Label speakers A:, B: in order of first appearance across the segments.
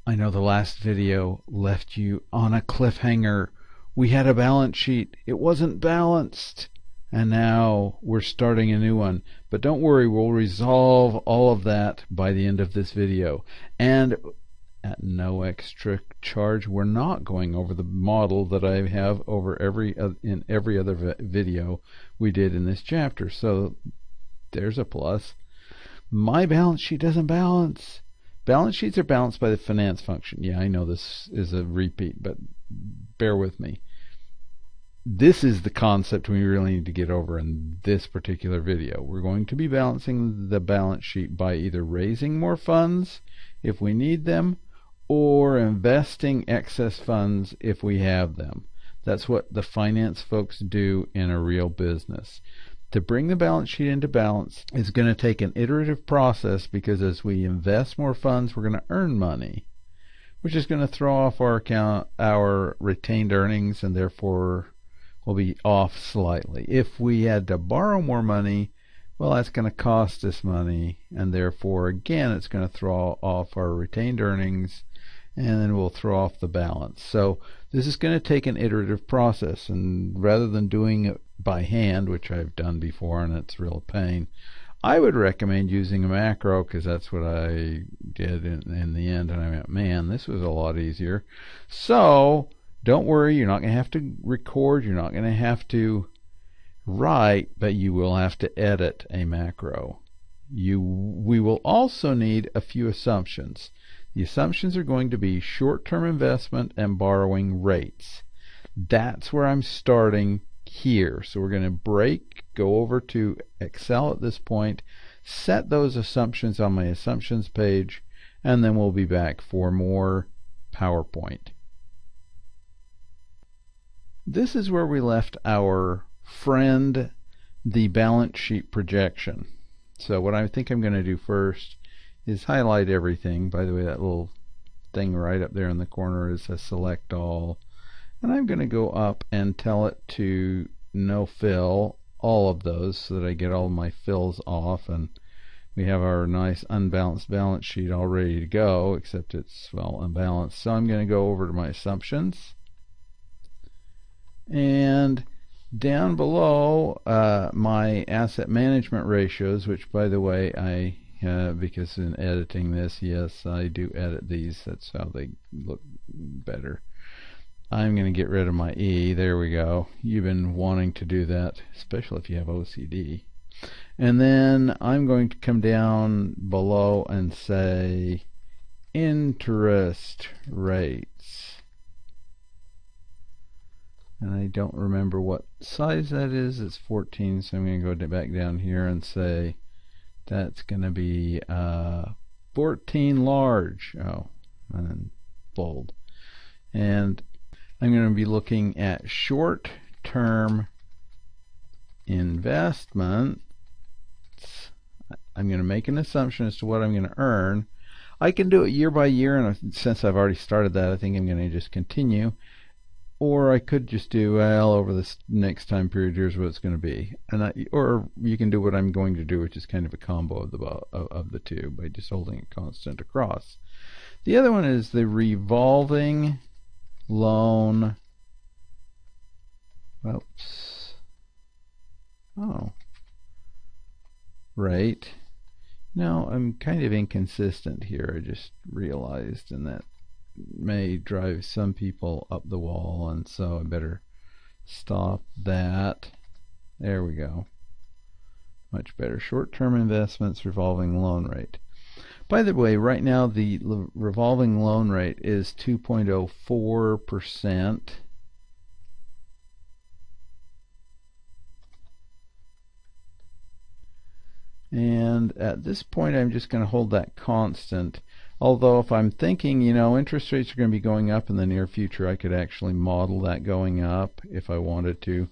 A: I know the last video left you on a cliffhanger. We had a balance sheet. It wasn't balanced. And now we're starting a new one. But don't worry, we'll resolve all of that by the end of this video. And at no extra charge, we're not going over the model that I have over in every other video we did in this chapter. So there's a plus. My balance sheet doesn't balance. Balance sheets are balanced by the finance function. Yeah, I know this is a repeat, but bear with me. This is the concept we really need to get over in this particular video. We're going to be balancing the balance sheet by either raising more funds if we need them, or investing excess funds if we have them. That's what the finance folks do in a real business. To bring the balance sheet into balance is going to take an iterative process, because as we invest more funds, we're going to earn money, which is going to throw off our retained earnings, and therefore will be off slightly. If we had to borrow more money, well, that's going to cost us money, and therefore again it's going to throw off our retained earnings, and then we'll throw off the balance. So this is going to take an iterative process, and rather than doing it by hand, which I've done before and it's real pain, I would recommend using a macro, because that's what I did in the end, and I went, man, this was a lot easier. So don't worry, you're not going to have to record, you're not going to have to write, but you will have to edit a macro. We will also need a few assumptions. The assumptions are going to be short-term investment and borrowing rates. That's where I'm starting here. So we're going to go over to Excel at this point, set those assumptions on my assumptions page, and then we'll be back for more PowerPoint. This is where we left our friend, the balance sheet projection. So what I think I'm going to do first is highlight everything. By the way, that little thing right up there in the corner is a select all. And I'm going to go up and tell it to no fill all of those, so that I get all my fills off, and we have our nice unbalanced balance sheet all ready to go, except it's, well, unbalanced. So I'm going to go over to my assumptions, and down below my asset management ratios, which by the way I because in editing this, yes, I do edit these, that's how they look better. I'm going to get rid of my E. There we go. You've been wanting to do that, especially if you have OCD. And then I'm going to come down below and say interest rates. And I don't remember what size that is. It's 14, so I'm going to go back down here and say that's going to be 14 large. Oh, and then bold. And I'm going to be looking at short-term investments. I'm going to make an assumption as to what I'm going to earn. I can do it year by year, and since I've already started that, I think I'm going to just continue. Or I could just do, well, over this next time period, here's what it's going to be. Or you can do what I'm going to do, which is kind of a combo of the two, by just holding it constant across. The other one is the revolving loan. Oops. Oh. Right. No, I'm kind of inconsistent here. I just realized, and that may drive some people up the wall, and so I better stop that. There we go. Much better. Short-term investments, revolving loan rate. By the way, right now the revolving loan rate is 2.04%. And at this point I'm just going to hold that constant. Although if I'm thinking, interest rates are going to be going up in the near future, I could actually model that going up if I wanted to.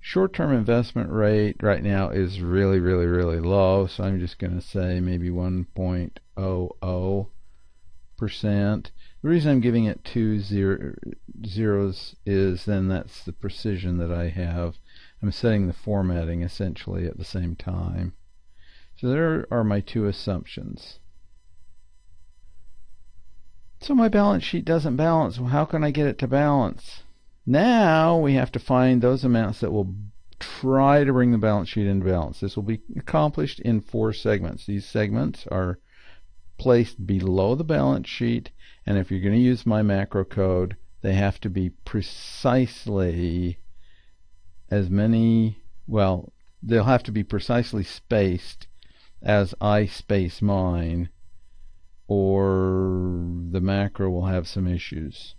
A: Short-term investment rate right now is really, really, really low, so I'm just going to say maybe 1.00%. The reason I'm giving it two zeros is then that's the precision that I have. I'm setting the formatting essentially at the same time. So there are my two assumptions. So my balance sheet doesn't balance. Well, how can I get it to balance? Now we have to find those amounts that will try to bring the balance sheet into balance. This will be accomplished in 4 segments. These segments are placed below the balance sheet, and if you're going to use my macro code, they have to be precisely as many, well, they'll have to be precisely spaced as I space mine, or the macro will have some issues.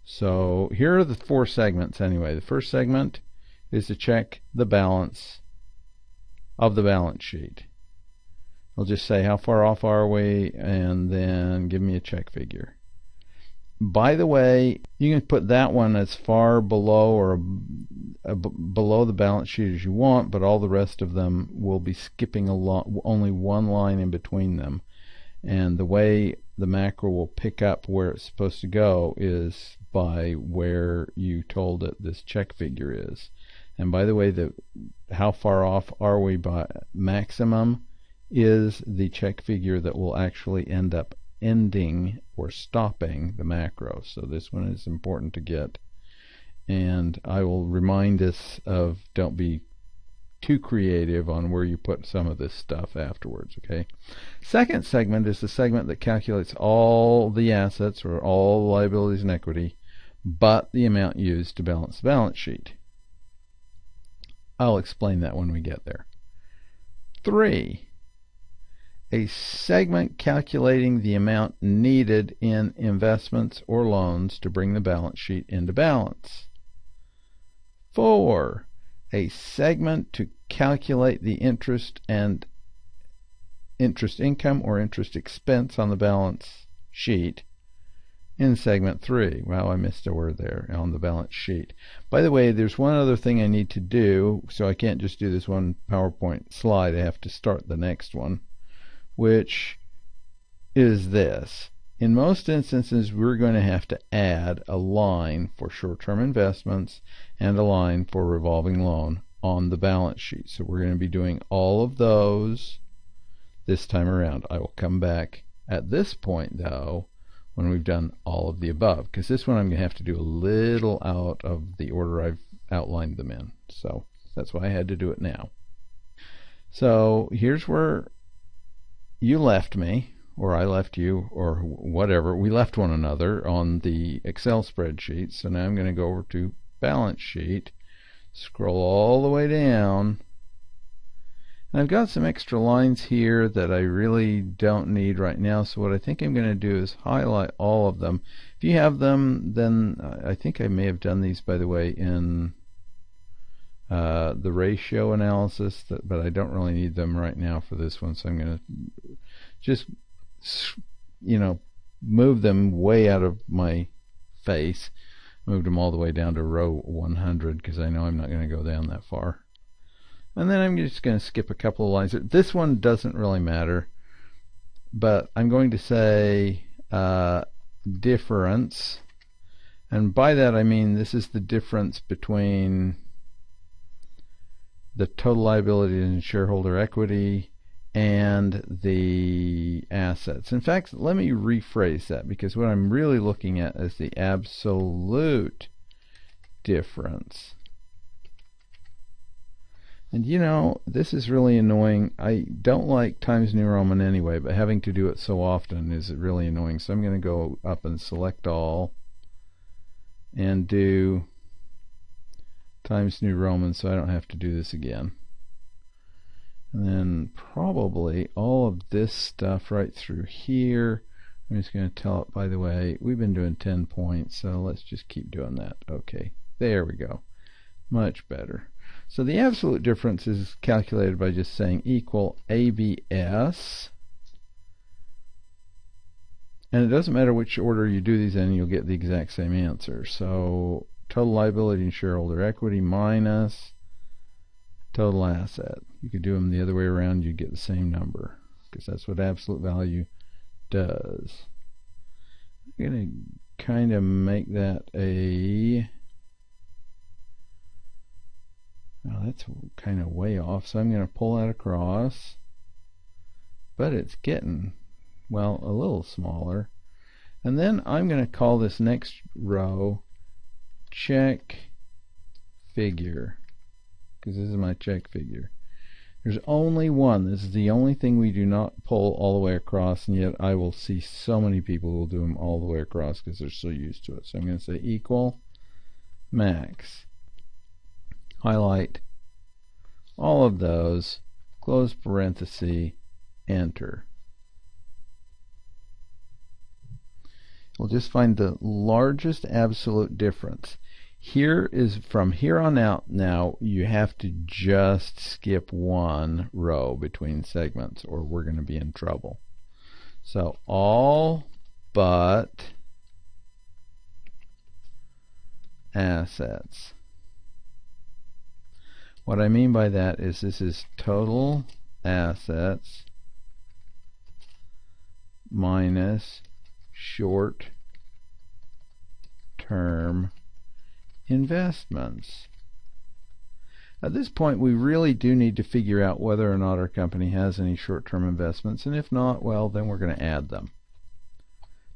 A: So here are the 4 segments anyway. The first segment is to check the balance of the balance sheet. I'll just say how far off are we, and then give me a check figure. By the way, you can put that one as far below or below the balance sheet as you want, but all the rest of them will be skipping along, only one line in between them. And the way the macro will pick up where it's supposed to go is by where you told it this check figure is. And by the way, how far off are we by maximum is the check figure that will actually end up ending or stopping the macro. So this one is important to get. And I will remind us of, don't be too creative on where you put some of this stuff afterwards, okay? Second segment is the segment that calculates all the assets or all the liabilities and equity, but the amount used to balance the balance sheet. I'll explain that when we get there. 3. A segment calculating the amount needed in investments or loans to bring the balance sheet into balance. 4. A segment to calculate the interest and interest income or interest expense on the balance sheet in segment 3. Wow, I missed a word there, on the balance sheet. By the way, there's one other thing I need to do, so I can't just do this one PowerPoint slide. I have to start the next one, which is this. In most instances, we're going to have to add a line for short-term investments and a line for revolving loan on the balance sheet. So we're going to be doing all of those this time around. I will come back at this point, though, when we've done all of the above, because this one I'm going to have to do a little out of the order I've outlined them in. So that's why I had to do it now. So here's where you left me, or I left you, or whatever. We left one another on the Excel spreadsheet. So now I'm going to go over to balance sheet, scroll all the way down, and I've got some extra lines here that I really don't need right now. So what I think I'm going to do is highlight all of them. If you have them, then I think I may have done these, by the way, in the ratio analysis, but I don't really need them right now for this one. So I'm going to just, move them way out of my face. Moved them all the way down to row 100 because I know I'm not going to go down that far. And then I'm just going to skip a couple of lines. This one doesn't really matter, but I'm going to say difference. And by that I mean this is the difference between the total liability and shareholder equity and the assets. In fact, let me rephrase that, because what I'm really looking at is the absolute difference. And this is really annoying. I don't like Times New Roman anyway, but having to do it so often is really annoying. So I'm going to go up and select all and do Times New Roman so I don't have to do this again. And then probably all of this stuff right through here. I'm just going to tell it, by the way, we've been doing 10 points, so let's just keep doing that. Okay, there we go. Much better. So the absolute difference is calculated by just saying equal ABS. And it doesn't matter which order you do these in, you'll get the exact same answer. So total liability and shareholder equity minus total asset. You could do them the other way around, you'd get the same number, because that's what absolute value does. I'm going to kind of make that a... Well, that's kind of way off, so I'm going to pull that across. But it's getting, well, a little smaller. And then I'm going to call this next row check figure, because this is my check figure. There's only one. This is the only thing we do not pull all the way across, and yet I will see so many people who will do them all the way across because they're so used to it. So I'm going to say equal max. Highlight all of those, close parenthesis, enter. We'll just find the largest absolute difference. Here is from here on out now you have to just skip one row between segments or we're going to be in trouble. So all but assets. What I mean by that is this is total assets minus short-term investments. At this point we really do need to figure out whether or not our company has any short-term investments, and if not, well, then we're going to add them.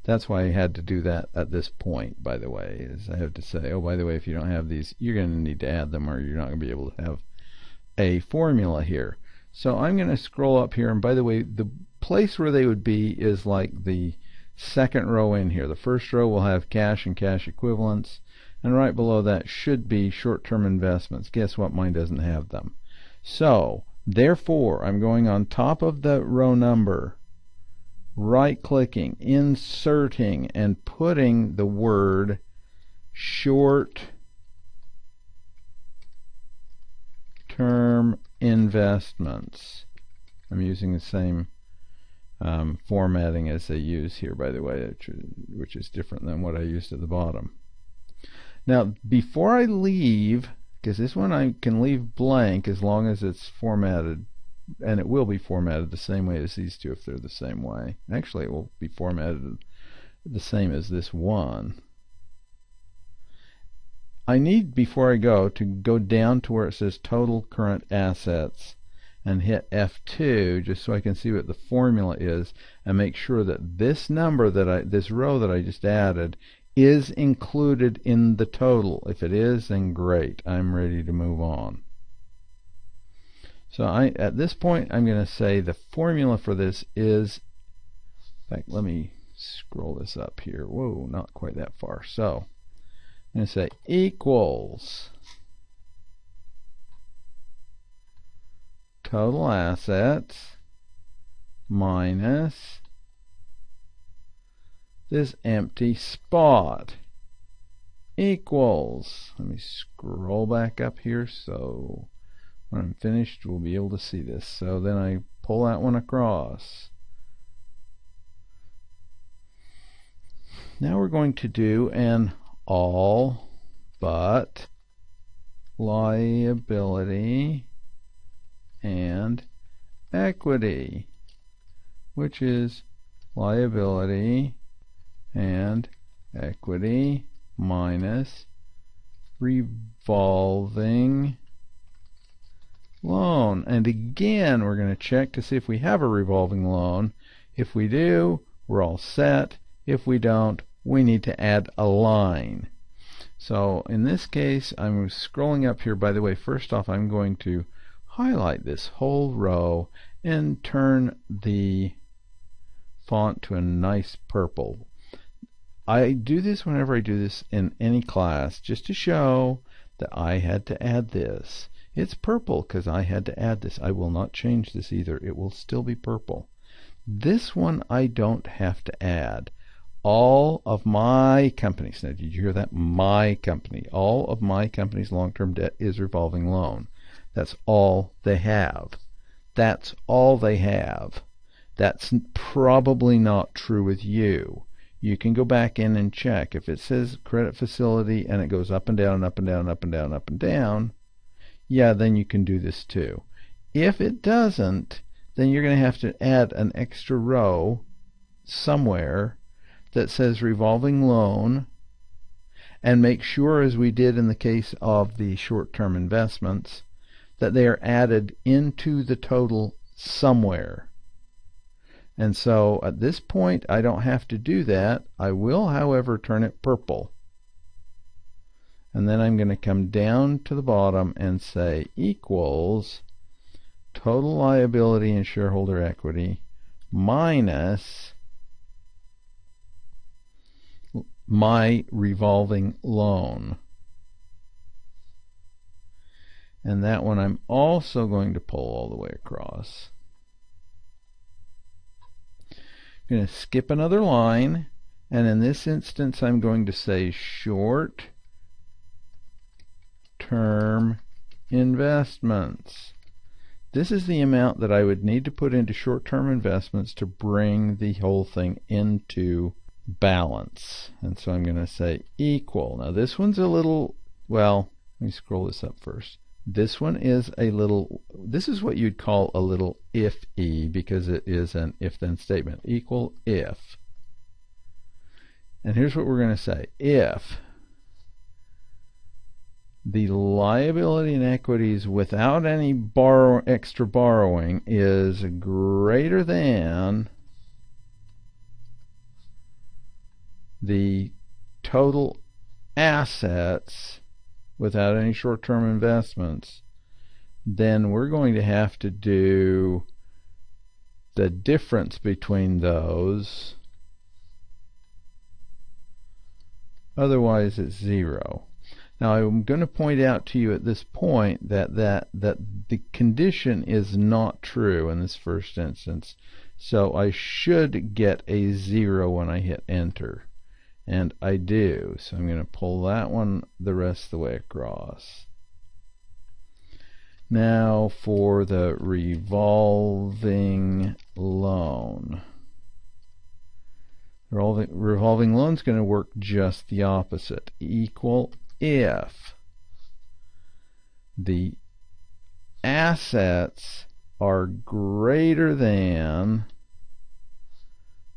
A: That's why I had to do that at this point, by the way, is I have to say, oh, by the way, if you don't have these, you're going to need to add them or you're not going to be able to have a formula here. So I'm going to scroll up here, and by the way, the place where they would be is like the second row in here. The first row will have cash and cash equivalents, and right below that should be short-term investments. Guess what? Mine doesn't have them. So therefore I'm going on top of the row number, right-clicking, inserting, and putting the word short-term investments. I'm using the same formatting as they use here, by the way, which is different than what I used at the bottom. Now, before I leave, because this one I can leave blank as long as it's formatted, and it will be formatted the same way as these two if they're the same way. Actually, it will be formatted the same as this one. I need, before I go, to go down to where it says total current assets and hit F2 just so I can see what the formula is and make sure that this number this row that I just added is included in the total. If it is, then great. I'm ready to move on. So at this point I'm going to say the formula for this is, in fact, let me scroll this up here. Whoa, not quite that far. So I'm going to say equals total assets minus this empty spot equals, let me scroll back up here so when I'm finished we'll be able to see this. So then I pull that one across. Now we're going to do an all but liability and equity, which is liability and equity minus revolving loan. And again, we're going to check to see if we have a revolving loan. If we do, we're all set. If we don't, we need to add a line. So in this case, I'm scrolling up here. By the way, first off, I'm going to highlight this whole row and turn the font to a nice purple. I do this whenever I do this in any class just to show that I had to add this. It's purple because I had to add this. I will not change this either. It will still be purple. This one I don't have to add. All of my companies, now did you hear that? My company. All of my company's long-term debt is revolving loan. That's all they have. That's all they have. That's probably not true with you. You can go back in and check. If it says credit facility and it goes up and down, up and down, up and down, up and down, yeah, then you can do this too. If it doesn't, then you're going to have to add an extra row somewhere that says revolving loan, and make sure, as we did in the case of the short-term investments, that they are added into the total somewhere. And so at this point, I don't have to do that. I will, however, turn it purple. And then I'm going to come down to the bottom and say equals total liability and shareholder equity minus my revolving loan. And that one I'm also going to pull all the way across. I'm going to skip another line, and in this instance I'm going to say short-term investments. This is the amount that I would need to put into short-term investments to bring the whole thing into balance. And so I'm going to say equal. Now this one's a little, well, let me scroll this up first. This one is a little, this is what you'd call a little if-y, because it is an if-then statement. Equal if. And here's what we're going to say. If the liability and equities without any extra borrowing is greater than the total assets without any short-term investments, then we're going to have to do the difference between those. Otherwise it's zero. Now I'm going to point out to you at this point that the condition is not true in this first instance. So I should get a 0 when I hit enter. And I do. So I'm going to pull that one the rest of the way across. Now for the revolving loan. The revolving loan is going to work just the opposite. Equal if the assets are greater than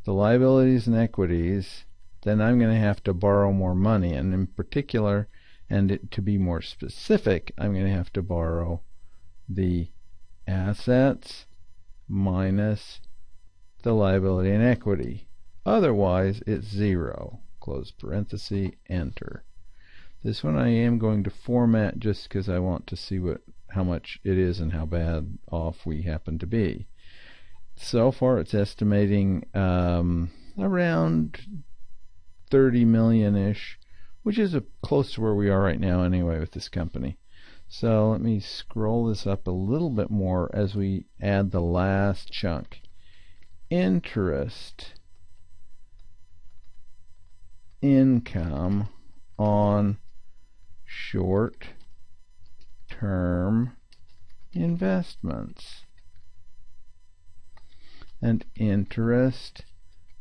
A: the liabilities and equities, then I'm going to have to borrow more money. And in particular, and to be more specific, I'm going to have to borrow the assets minus the liability and equity. Otherwise, it's 0. Close parenthesis, enter. This one I am going to format just because I want to see how much it is and how bad off we happen to be. So far it's estimating around 30 million-ish, which is close to where we are right now anyway with this company. So let me scroll this up a little bit more as we add the last chunk. Interest income on short-term investments and interest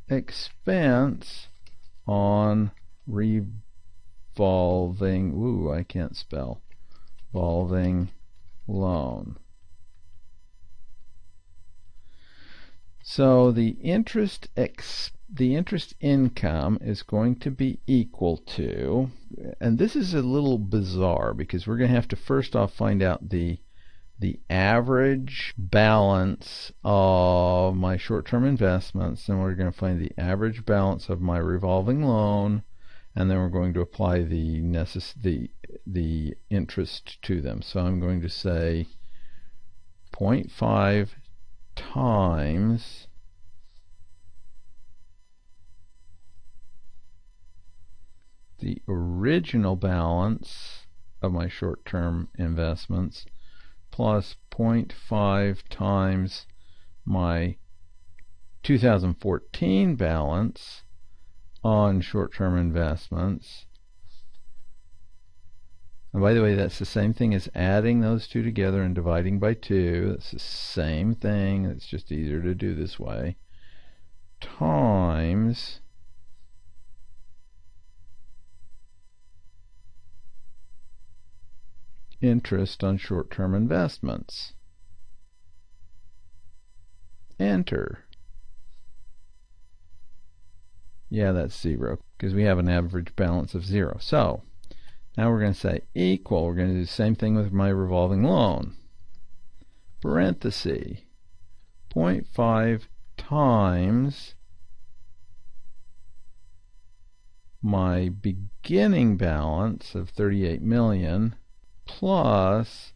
A: expense on revolving, I can't spell, revolving loan. So the interest income is going to be equal to, and this is a little bizarre because we're going to have to first off find out the average balance of my short-term investments, and we're going to find the average balance of my revolving loan, and then we're going to apply the interest to them. So I'm going to say 0.5 times the original balance of my short-term investments plus 0.5 times my 2014 balance on short-term investments. And by the way, that's the same thing as adding those two together and dividing by 2. That's the same thing. It's just easier to do this way. Times interest on short-term investments. Enter. Yeah, that's 0 because we have an average balance of 0. So now we're going to say equal. We're going to do the same thing with my revolving loan. Parenthesis 0.5 times my beginning balance of 38 million plus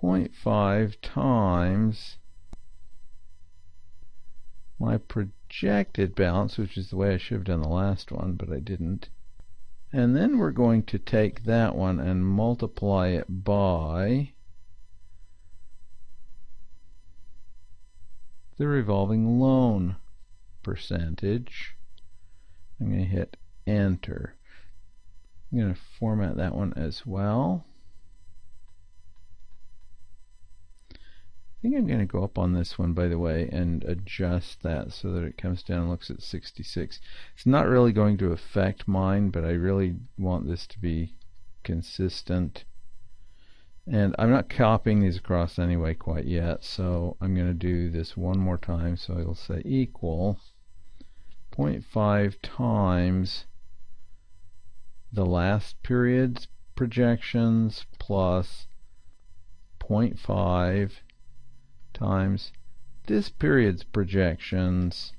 A: 0.5 times my projected balance, which is the way I should have done the last one, but I didn't. And then we're going to take that one and multiply it by the revolving loan percentage. I'm going to hit enter. I'm going to format that one as well. I think I'm going to go up on this one, by the way, and adjust that so that it comes down and looks at 66. It's not really going to affect mine, but I really want this to be consistent. And I'm not copying these across anyway quite yet, so I'm going to do this one more time. So it'll say equal 0.5 times the last period's projections plus 0.5 times this period's projections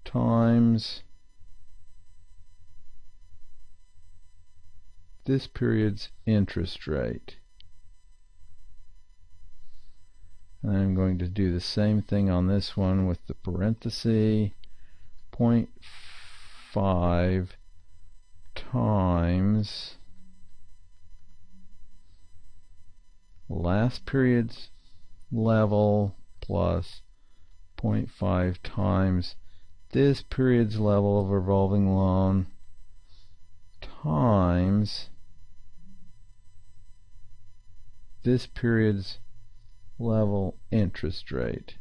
A: times this period's interest rate. And I'm going to do the same thing on this one with the parenthesis 0.5 times last period's level plus 0.5 times this period's level of revolving loan times this period's level interest rate.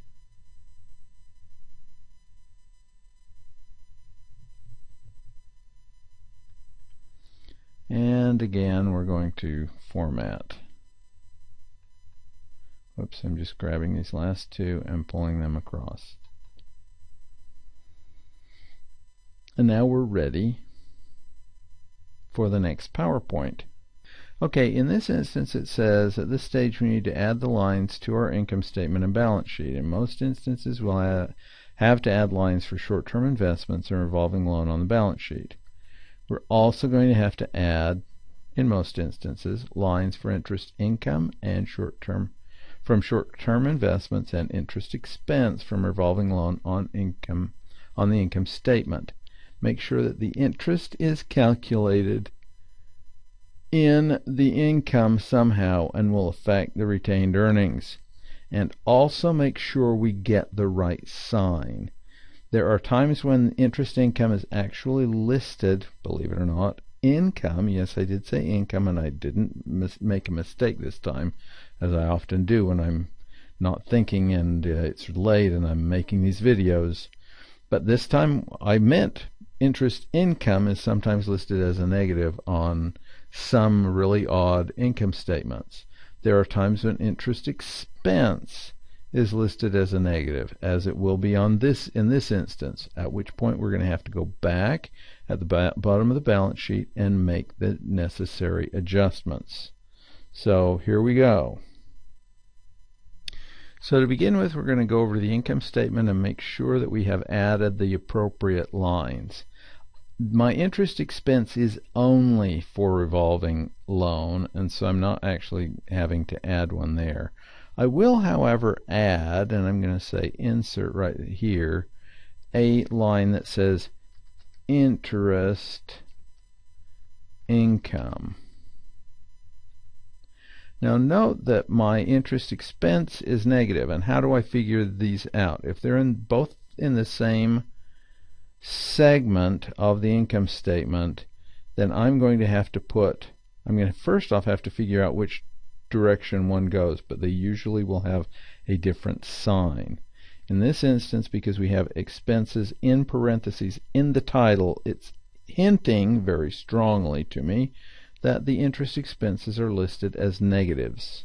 A: And again, we're going to format. Whoops, I'm just grabbing these last two and pulling them across. And now we're ready for the next PowerPoint. Okay, in this instance it says at this stage we need to add the lines to our income statement and balance sheet. In most instances we'll have to add lines for short-term investments and revolving loan on the balance sheet. We're also going to have to add, in most instances, lines for interest income and short-term investments and interest expense from revolving loan on the income statement. Make sure that the interest is calculated in the income somehow and will affect the retained earnings. And also make sure we get the right sign. There are times when interest income is actually listed, believe it or not, income. Yes, I did say income, and I didn't make a mistake this time, as I often do when I'm not thinking and it's late and I'm making these videos. But this time I meant interest income is sometimes listed as a negative on some really odd income statements. There are times when interest expense is listed as a negative, as it will be on this in this instance, at which point we're going to have to go back at the bottom of the balance sheet and make the necessary adjustments. So here we go. So to begin with, we're going to go over the income statement and make sure that we have added the appropriate lines. My interest expense is only for revolving loan, and so I'm not actually having to add one there. I will, however, add, and I'm going to say insert right here, a line that says interest income. Now note that my interest expense is negative, and how do I figure these out? If they're both in the same segment of the income statement, then I'm going to first off have to figure out which direction one goes, but they usually will have a different sign. In this instance, because we have expenses in parentheses in the title, it's hinting very strongly to me that the interest expenses are listed as negatives.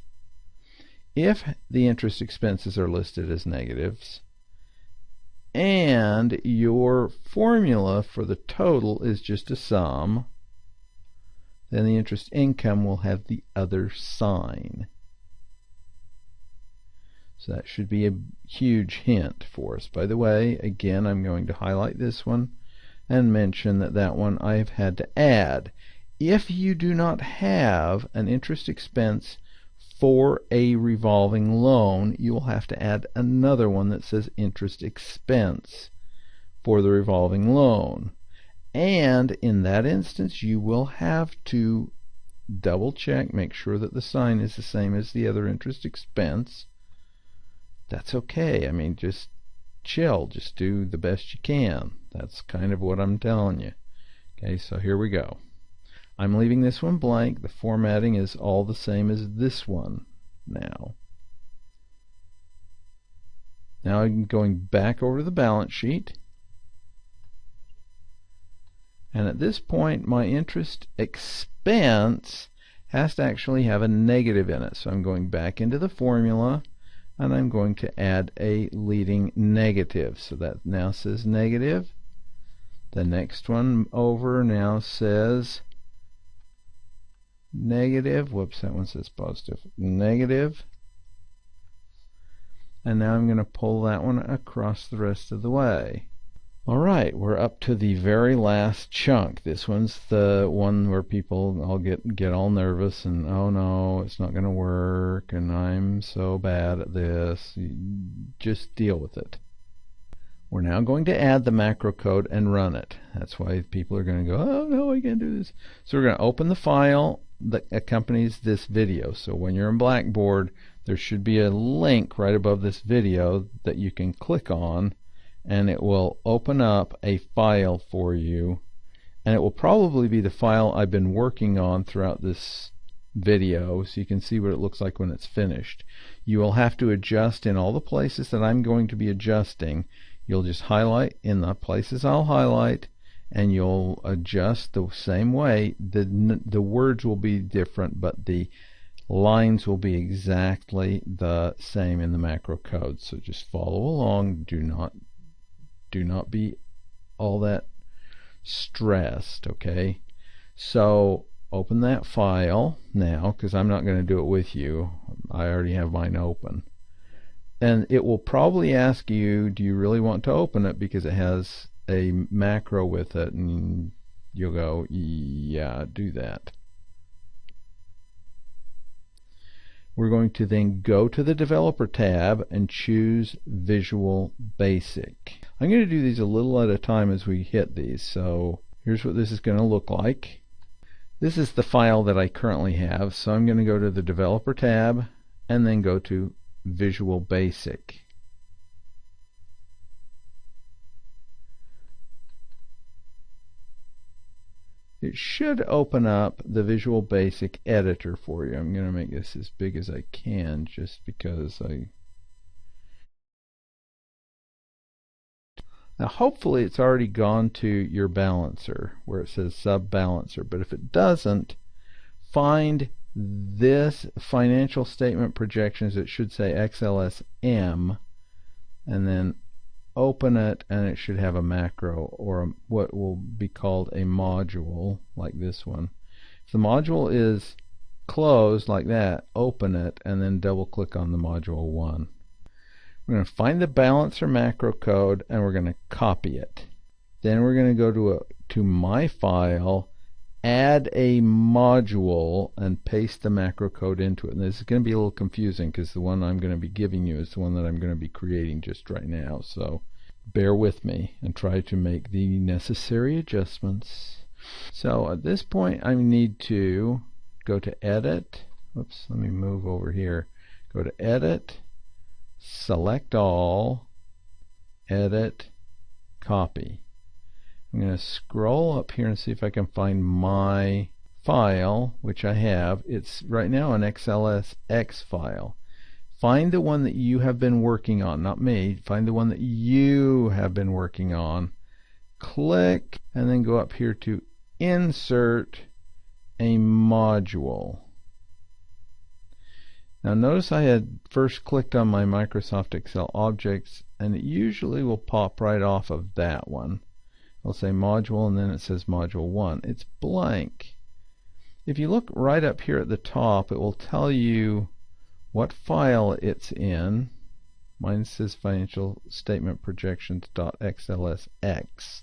A: If the interest expenses are listed as negatives and your formula for the total is just a sum, then the interest income will have the other sign. So that should be a huge hint for us. By the way, again, I'm going to highlight this one and mention that that one I've had to add. If you do not have an interest expense for a revolving loan, you will have to add another one that says interest expense for the revolving loan. And in that instance, you will have to double check, make sure that the sign is the same as the other interest expense. That's okay. I mean, just chill. Just do the best you can. That's kind of what I'm telling you. Okay, so here we go. I'm leaving this one blank. The formatting is all the same as this one now. Now I'm going back over to the balance sheet. And at this point, my interest expense has to actually have a negative in it. So I'm going back into the formula, and I'm going to add a leading negative. So that now says negative. The next one over now says negative. Whoops, that one says positive. Negative. And now I'm going to pull that one across the rest of the way. Alright, we're up to the very last chunk. This one's the one where people all get all nervous and, oh no, it's not going to work, and I'm so bad at this. Just deal with it. We're now going to add the macro code and run it. That's why people are going to go, oh no, I can't do this. So we're going to open the file that accompanies this video. So when you're in Blackboard, there should be a link right above this video that you can click on, and it will open up a file for you, and it will probably be the file I've been working on throughout this video, so you can see what it looks like when it's finished. You will have to adjust in all the places that I'm going to be adjusting. You'll just highlight in the places I'll highlight, and you'll adjust the same way. The words will be different, but the lines will be exactly the same in the macro code. So just follow along. Do not be all that stressed, okay? So open that file now, because I'm not going to do it with you. I already have mine open. And it will probably ask you, do you really want to open it, because it has a macro with it, and you'll go, yeah, do that. We're going to then go to the Developer tab and choose Visual Basic. I'm going to do these a little at a time as we hit these. So here's what this is going to look like. This is the file that I currently have. So I'm going to go to the Developer tab and then go to Visual Basic. It should open up the Visual Basic editor for you. I'm going to make this as big as I can just because Now hopefully it's already gone to your balancer where it says Sub Balancer, but if it doesn't, find this financial statement projections. It should say XLSM, and then open it, and it should have a macro or what will be called a module like this one. If the module is closed like that, open it and then double click on the module 1. We're going to find the balancer macro code and we're going to copy it. Then we're going to go to my file, add a module, and paste the macro code into it. And this is going to be a little confusing because the one I'm going to be giving you is the one that I'm going to be creating just right now. So bear with me and try to make the necessary adjustments. So at this point I need to go to Edit. Oops, let me move over here. Go to Edit, select all, Edit, Copy. I'm going to scroll up here and see if I can find my file, which I have. It's right now an XLSX file. Find the one that you have been working on, not me. Find the one that you have been working on. Click, and then go up here to Insert a Module. Now notice I had first clicked on my Microsoft Excel objects, and it usually will pop right off of that one. I'll say module, and then it says module 1. It's blank. If you look right up here at the top, it will tell you what file it's in. Mine says financial statement projections.xlsx.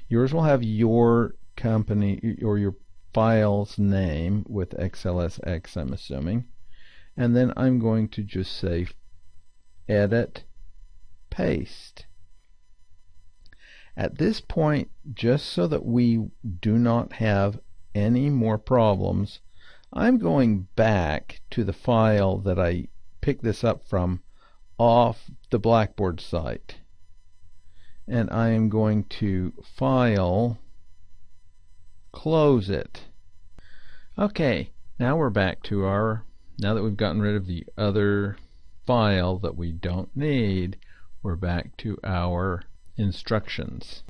A: Yours will have your company or your file's name with XLSX, I'm assuming. And then I'm going to just say edit, paste. At this point, just so that we do not have any more problems, I'm going back to the file that I picked this up from off the Blackboard site. And I am going to File, close it. Okay, now we're back to now that we've gotten rid of the other file that we don't need, we're back to our instructions.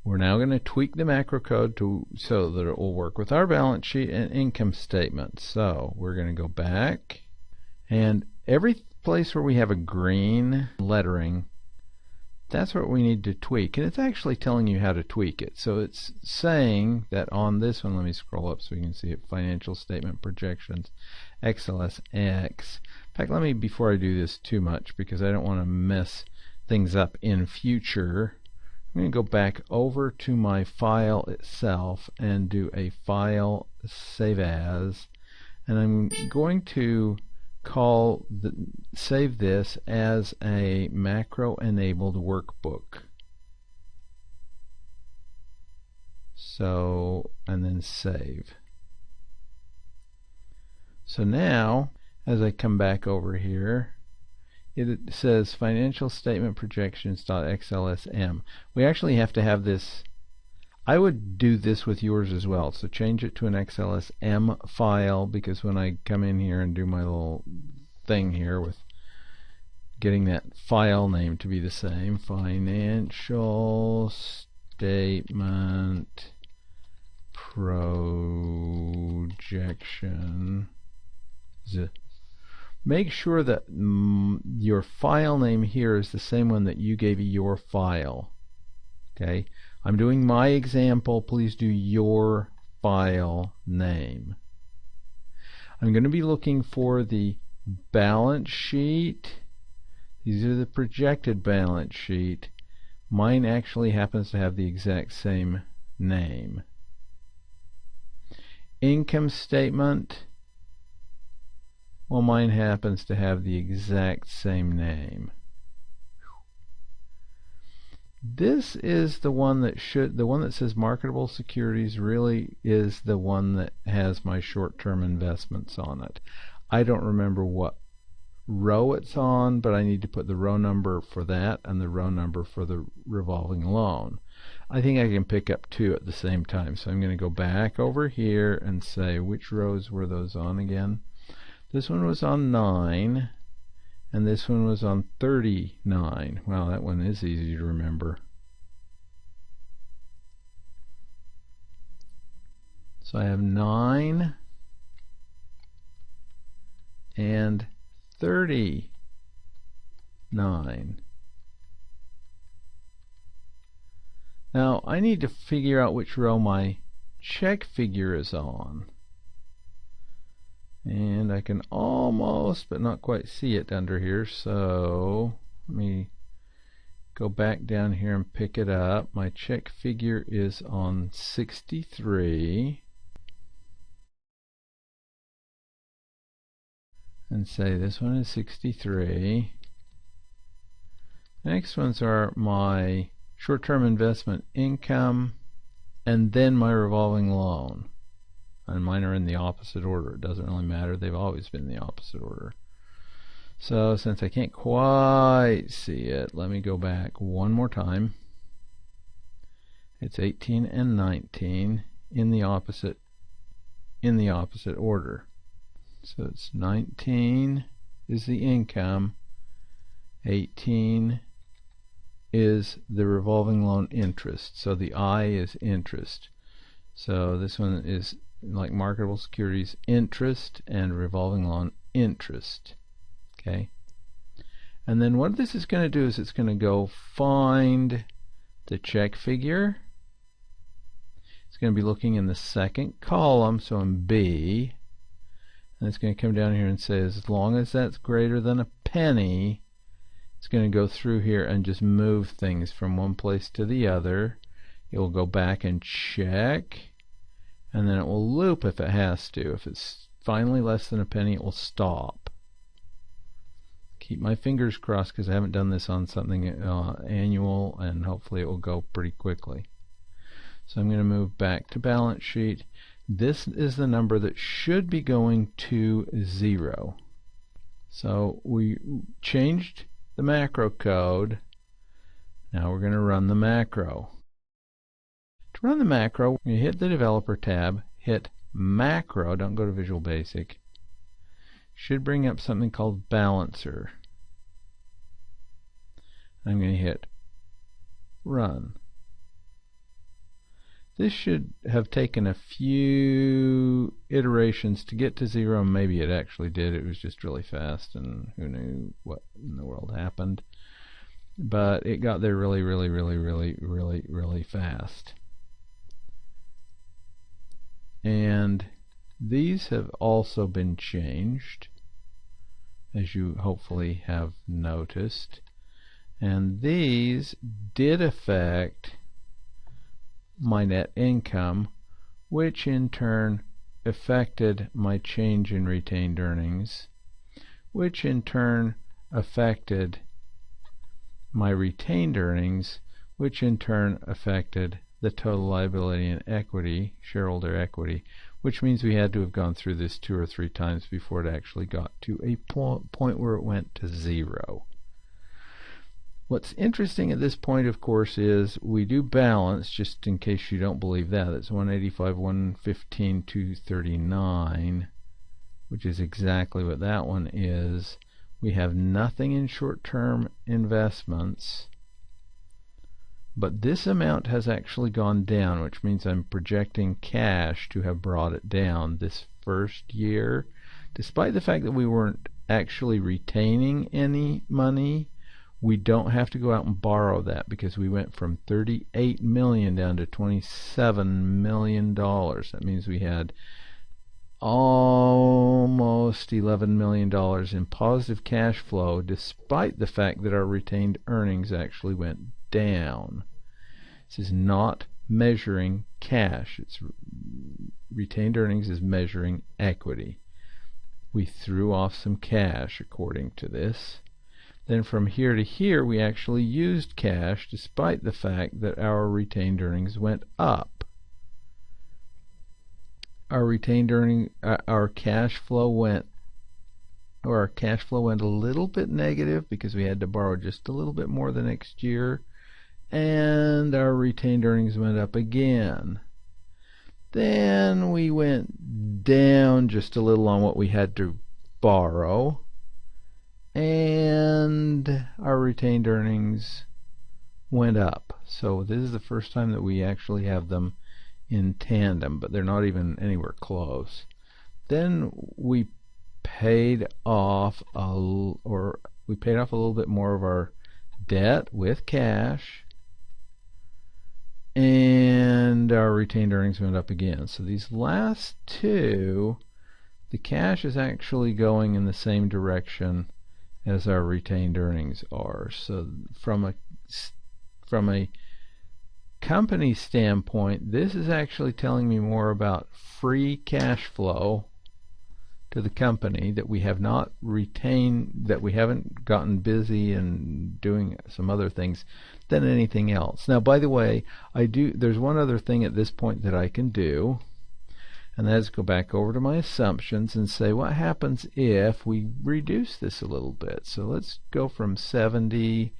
A: We're now going to tweak the macro code so that it will work with our balance sheet and income statement. So we're going to go back, and every place where we have a green lettering, that's what we need to tweak, and it's actually telling you how to tweak it. So it's saying that on this one, let me scroll up so we can see it, financial statement projections, XLSX. In fact, let me, before I do this too much, because I don't want to mess things up in future, I'm going to go back over to my file itself and do a file save as, and I'm going to save this as a macro enabled workbook. So, and then save. So now as I come back over here, it says financial statement projections.xlsm. We actually have to have this. I would do this with yours as well, so change it to an XLSM file, because when I come in here and do my little thing here with getting that file name to be the same, financial statement projections, make sure that your file name here is the same one that you gave your file. Okay, I'm doing my example. Please do your file name. I'm going to be looking for the balance sheet. These are the projected balance sheet. Mine actually happens to have the exact same name. Income statement. Well, mine happens to have the exact same name. This is the one that says marketable securities really is the one that has my short-term investments on it. I don't remember what row it's on, but I need to put the row number for that and the row number for the revolving loan. I think I can pick up two at the same time, so I'm going to go back over here and say which rows were those on again. This one was on 9, and this one was on 39. Wow, that one is easy to remember. So I have 9 and 39. Now I need to figure out which row my check figure is on. And I can almost, but not quite, see it under here. So let me go back down here and pick it up. My check figure is on 63. And say this one is 63. Next ones are my short-term investment income and then my revolving loan. And mine are in the opposite order. It doesn't really matter. They've always been in the opposite order. So since I can't quite see it, let me go back one more time. It's 18 and 19 in the opposite order. So it's 19 is the income, 18 is the revolving loan interest. So the I is interest. So this one is like marketable securities interest and revolving loan interest. Okay. And then what this is going to do is it's going to go find the check figure. It's going to be looking in the second column, so in B. And it's going to come down here and say as long as that's greater than a penny, it's going to go through here and just move things from one place to the other. It will go back and check, and then it will loop if it has to. If it's finally less than a penny, it will stop. Keep my fingers crossed because I haven't done this on something annual, and hopefully it will go pretty quickly. So I'm going to move back to balance sheet. This is the number that should be going to 0. So we changed the macro code. Now we're going to run the macro. To run the macro, you hit the Developer tab, hit Macro, don't go to Visual Basic. Should bring up something called Balancer. I'm going to hit Run. This should have taken a few iterations to get to 0. Maybe it actually did. It was just really fast, and who knew what in the world happened. But it got there really fast. And these have also been changed, as you hopefully have noticed. And these did affect my net income, which in turn affected my change in retained earnings, which in turn affected my retained earnings, which in turn affected the total liability and equity, shareholder equity, which means we had to have gone through this 2 or 3 times before it actually got to a point where it went to 0. What's interesting at this point, of course, is we do balance, just in case you don't believe that. It's 185, 115, 239, which is exactly what that one is. We have nothing in short-term investments, but this amount has actually gone down, which means I'm projecting cash to have brought it down this first year, despite the fact that we weren't actually retaining any money. We don't have to go out and borrow that because we went from $38 million down to $27 million. That means we had almost $11 million in positive cash flow, despite the fact that our retained earnings actually went down. This is not measuring cash. It's retained earnings is measuring equity. We threw off some cash according to this. Then from here to here we actually used cash despite the fact that our retained earnings went up. Our retained earning, our cash flow went a little bit negative because we had to borrow just a little bit more the next year, and our retained earnings went up again. Then we went down just a little on what we had to borrow, and our retained earnings went up. So this is the first time that we actually have them in tandem, but they're not even anywhere close. Then we paid off a little bit more of our debt with cash, and our retained earnings went up again. So these last two, the cash is actually going in the same direction as our retained earnings are. So from a company standpoint, this is actually telling me more about free cash flow to the company that we have not retained, that we haven't gotten busy and doing some other things, than anything else. Now, by the way, there's one other thing at this point that I can do, and that is go back over to my assumptions and say what happens if we reduce this a little bit. So let's go from 70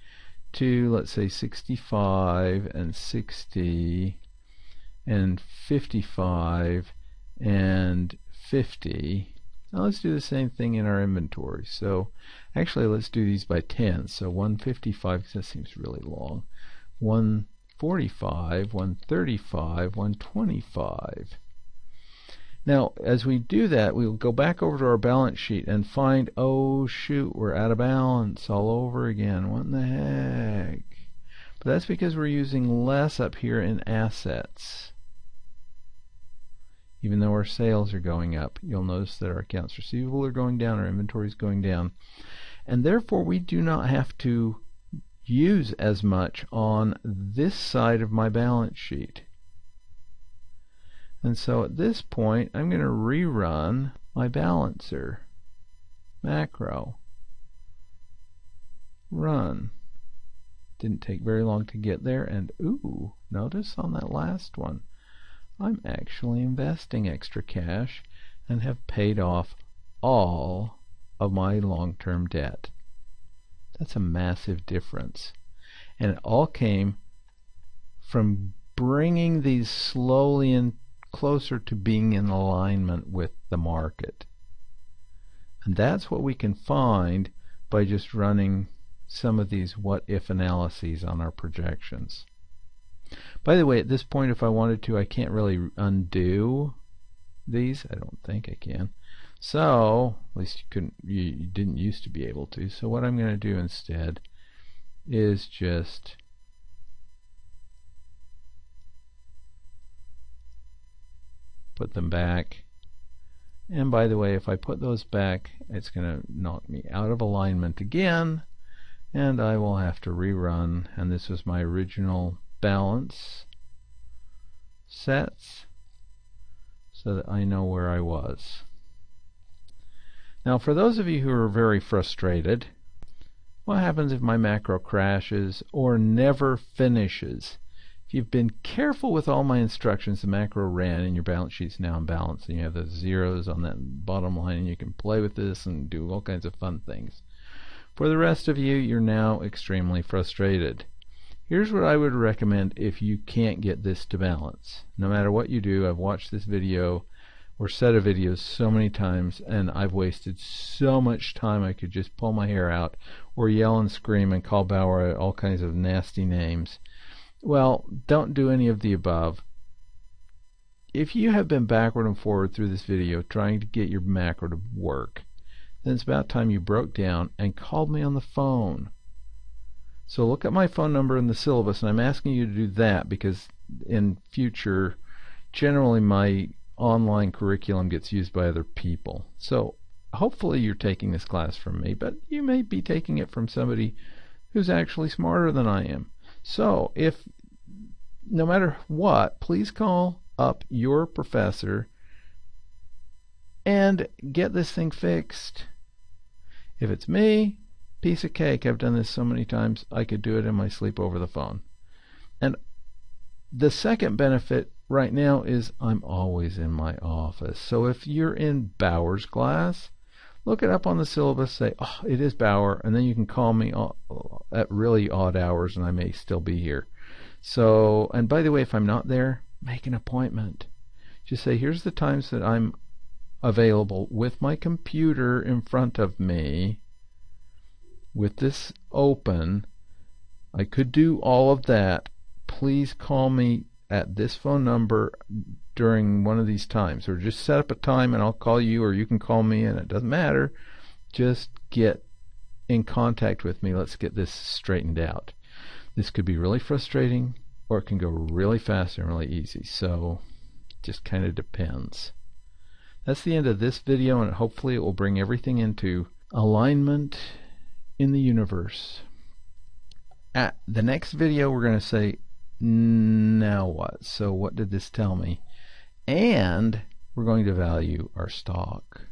A: to, let's say, 65 and 60 and 55 and 50. Now let's do the same thing in our inventory. So actually let's do these by 10. So 155, because that seems really long. 145, 135, 125. Now, as we do that, we'll go back over to our balance sheet and find, oh shoot, we're out of balance all over again. What in the heck? But that's because we're using less up here in assets. even though our sales are going up. You'll notice that our accounts receivable are going down, our inventory is going down, and therefore we do not have to use as much on this side of my balance sheet. And so at this point, I'm going to rerun my balancer macro. Run. Didn't take very long to get there, and ooh, notice on that last one, I'm actually investing extra cash and have paid off all of my long-term debt. That's a massive difference. And it all came from bringing these slowly in closer to being in alignment with the market. And that's what we can find by just running some of these what-if analyses on our projections. By the way, at this point, if I wanted to, I can't really undo these. I don't think I can. So, at least you didn't used to be able to. So what I'm going to do instead is just put them back. And by the way, if I put those back, it's going to knock me out of alignment again, and I will have to rerun. And this was my original balance sets so that I know where I was. Now, for those of you who are very frustrated, what happens if my macro crashes or never finishes? If you've been careful with all my instructions, the macro ran and your balance sheet's now in balance, and you have those zeros on that bottom line, and you can play with this and do all kinds of fun things. For the rest of you, you're now extremely frustrated. Here's what I would recommend if you can't get this to balance. No matter what you do, I've watched this video or set of videos so many times, and I've wasted so much time I could just pull my hair out or yell and scream and call Bauer all kinds of nasty names. Well, don't do any of the above. If you have been backward and forward through this video trying to get your macro to work, then it's about time you broke down and called me on the phone. So look at my phone number in the syllabus, and I'm asking you to do that because in future, generally my online curriculum gets used by other people. So hopefully you're taking this class from me, but you may be taking it from somebody who's actually smarter than I am. So if, no matter what, please call up your professor and get this thing fixed. If it's me, piece of cake. I've done this so many times, I could do it in my sleep over the phone. And the second benefit right now is I'm always in my office. So if you're in Bauer's class, look it up on the syllabus, say, oh, it is Bauer, and then you can call me at really odd hours and I may still be here. So, and by the way, if I'm not there, make an appointment. Just say, here's the times that I'm available with my computer in front of me, with this open. I could do all of that. Please call me at this phone number during one of these times, or just set up a time and I'll call you, or you can call me, and it doesn't matter. Just get in contact with me. Let's get this straightened out. This could be really frustrating, or it can go really fast and really easy. So it just kind of depends. That's the end of this video, and hopefully it will bring everything into alignment in the universe. At the next video, we're going to say, now what? So what did this tell me? And we're going to value our stock.